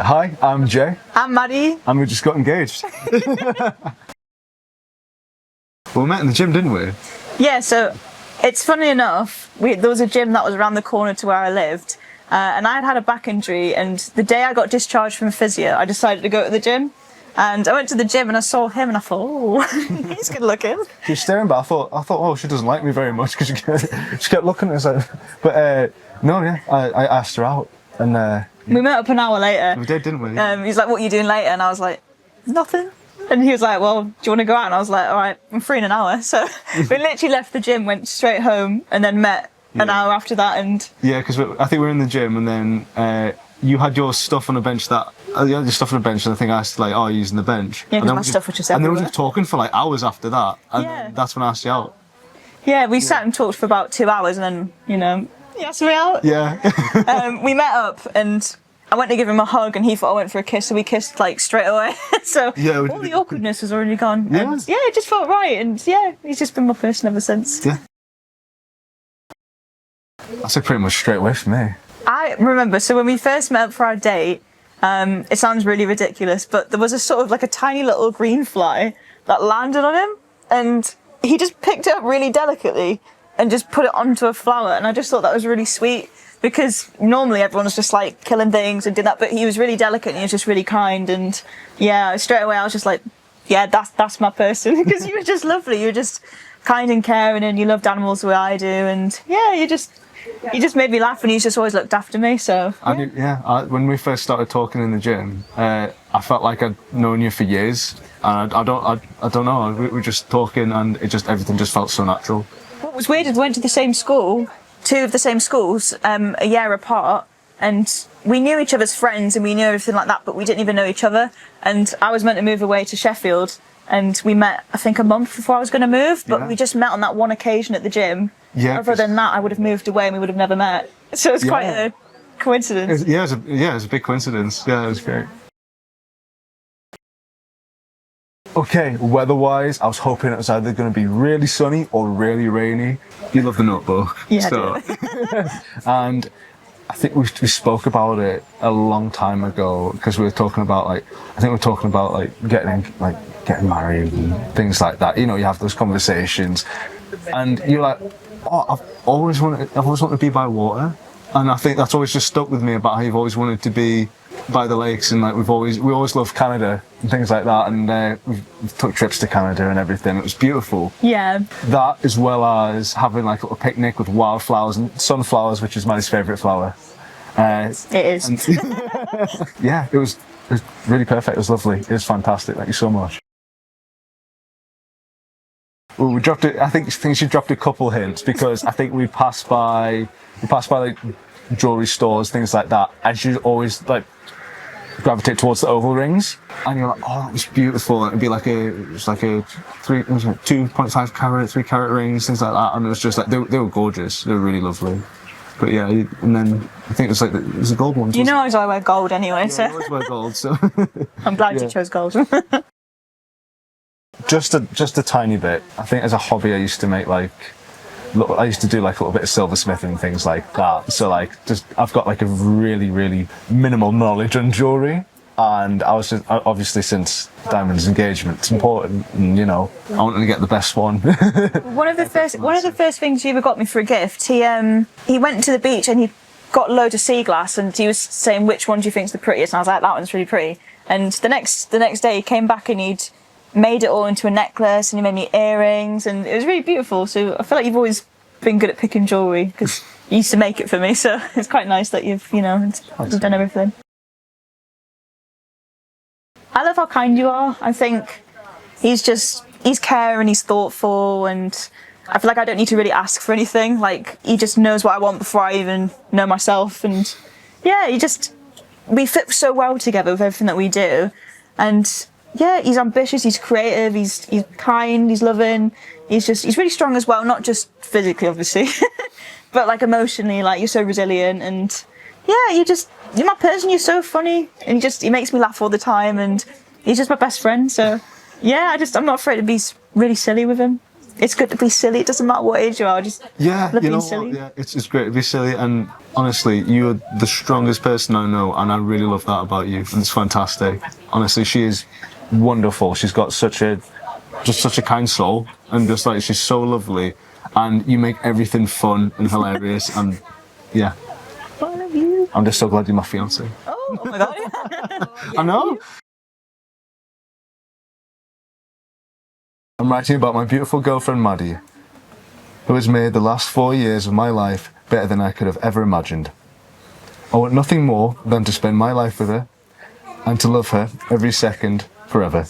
Hi, I'm Jay. I'm Maddie. And we just got engaged. Well, we met in the gym, didn't we? Yeah, so it's funny enough, there was a gym that was around the corner to where I lived, and I had a back injury, and the day I got discharged from physio, I decided to go to the gym. And I went to the gym and I saw him and I thought, oh, he's good looking. She was staring, but I thought, oh, she doesn't like me very much because she kept looking at us. But no, yeah, I asked her out. And we met up an hour later. We did, didn't we? He's like, what are you doing later? And I was like, nothing. And he was like, well, do you want to go out? And I was like, all right, I'm free in an hour. So we literally left the gym, went straight home, and then met an hour after that. And yeah, because I think we were in the gym, and then you had your stuff on a bench that. You had your stuff on a bench, and I think I asked, like, oh, you're using the bench. Yeah, because my stuff was just everywhere. And then we were just talking for like hours after that, and that's when I asked you out. Yeah, we sat and talked for about 2 hours, and then, he asked me out. Yeah. We met up, and I went to give him a hug, and he thought I went for a kiss, so we kissed like straight away. So all the awkwardness was already gone. Yeah. And, it just felt right, and he's just been my person ever since. Yeah. That's pretty much straight away for me. I remember, so when we first met up for our date, it sounds really ridiculous, but there was a sort of like a tiny little green fly that landed on him, and he just picked it up really delicately and just put it onto a flower, and I just thought that was really sweet, because normally everyone's just like killing things and did that, but he was really delicate and he was just really kind, and straight away I was just like, yeah, that's my person, because you were just lovely, you were just kind and caring, and you loved animals the way I do, and you just made me laugh, and you just always looked after me. So when we first started talking in the gym, I felt like I'd known you for years, and I don't know. We were just talking, and everything just felt so natural. What was weird is we went to the same school, 2 of the same schools, a year apart, and we knew each other's friends and we knew everything like that, but we didn't even know each other. And I was meant to move away to Sheffield, and we met, I think, a month before I was going to move, but we just met on that one occasion at the gym. Yeah. Other than that, I would have moved away and we would have never met. So it's quite a coincidence. It was a big coincidence. Yeah, it was great. Okay, weather-wise, I was hoping it was either going to be really sunny or really rainy. You love The Notebook. Yeah, I do. And I think we spoke about it a long time ago, because we were talking about getting married and things like that. You have those conversations, and you're like, oh, I've always wanted to be by water, and I think that's always just stuck with me about how you've always wanted to be by the lakes, and like we always loved Canada and things like that, and we've took trips to Canada and everything. It was beautiful. Yeah. That, as well as having like a little picnic with wildflowers and sunflowers, which is Maddie's favourite flower. It is. Yeah, it was really perfect. It was lovely. It was fantastic. Thank you so much. Well, we dropped it. I think she dropped a couple hints, because I think we passed by like jewelry stores, things like that, and she always like gravitate towards the oval rings, and you're like, oh, that was beautiful. And it'd be like a 2.5 carat, 3 carat rings, things like that, and it was just like they were gorgeous. They were really lovely. But yeah, and then I think it was a gold one. You know, I wear gold anyway, yeah, so I always wear gold. So I'm glad you chose gold. Just a tiny bit. I think as a hobby, I used to do like a little bit of silversmithing and things like that. So like, I've got like a really, really minimal knowledge on jewellery, and I was obviously, since Diamond's engagement, it's important, and I wanted to get the best one. One of the first things you ever got me for a gift, he went to the beach and he got loads of sea glass, and he was saying, which one do you think's the prettiest? And I was like, that one's really pretty. And the next day he came back and he'd made it all into a necklace, and he made me earrings, and it was really beautiful. So I feel like you've always been good at picking jewellery, because you used to make it for me, so it's quite nice that you've done everything. I love how kind you are. I think he's caring, he's thoughtful, and I feel like I don't need to really ask for anything. Like, he just knows what I want before I even know myself, and we fit so well together with everything that we do. And yeah, he's ambitious, he's creative, he's kind, he's loving, he's really strong as well, not just physically obviously, but like emotionally, like you're so resilient, and you're my person, you're so funny, and he makes me laugh all the time, and he's just my best friend. So yeah, I'm not afraid to be really silly with him. it's good to be silly. It doesn't matter what age you are. Just Yeah, love you being know silly. what? Yeah, it's great to be silly, and honestly, you're the strongest person I know, and I really love that about you, and it's fantastic. Honestly, she is wonderful. She's got such a kind soul, and just like she's so lovely, and you make everything fun and hilarious, and yeah, I love you. I'm just so glad you're my fiance. Oh my god. I know. I'm writing about my beautiful girlfriend Maddie, who has made the last 4 years of my life better than I could have ever imagined. I want nothing more than to spend my life with her and to love her every second forever.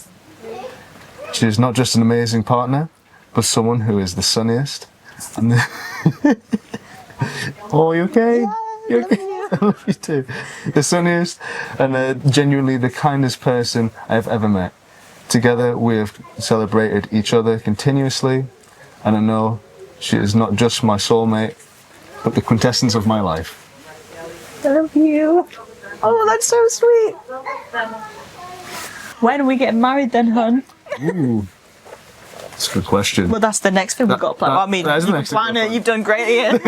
She is not just an amazing partner, but someone who is the sunniest and the oh, you okay? You okay? I love you too. The sunniest and genuinely the kindest person I have ever met. Together we have celebrated each other continuously, and I know she is not just my soulmate, but the quintessence of my life. I love you. Oh, that's so sweet. When are we getting married then, hun? Ooh, that's a good question. Well, that's the next thing we've got planned. I mean, that is the you can next thing we've plan got it. You've done great here.